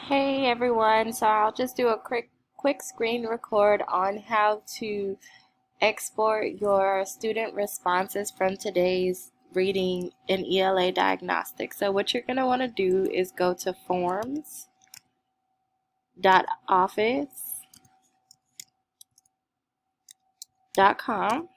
Hey everyone, so I'll just do a quick screen record on how to export your student responses from today's reading in ELA Diagnostics. So what you're going to want to do is go to forms.office.com,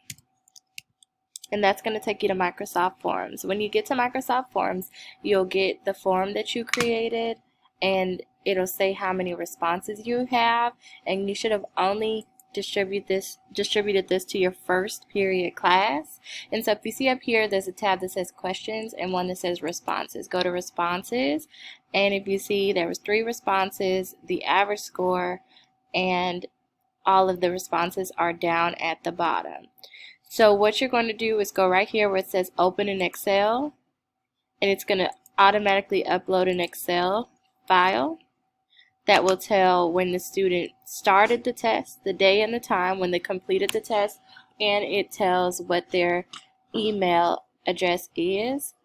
and that's going to take you to Microsoft Forms. When you get to Microsoft Forms, you'll get the form that you created, and it'll say how many responses you have, and you should have only distributed this to your first period class. And so if you see up here, there's a tab that says questions and one that says responses. Go to responses, and if you see there was 3 responses, the average score, and all of the responses are down at the bottom. So what you're going to do is go right here where it says open in Excel, and it's going to automatically upload an Excel file that will tell when the student started the test, the day and the time when they completed the test, and it tells what their email address is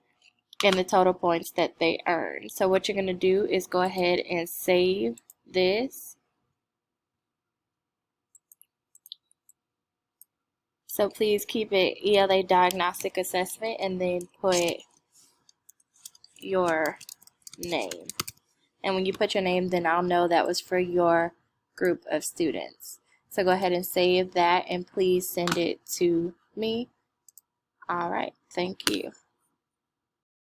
and the total points that they earned. So what you're going to do is go ahead and save this. So please keep it ELA Diagnostic Assessment and then put your name. And when you put your name, then I'll know that was for your group of students. So go ahead and save that and please send it to me. All right, thank you.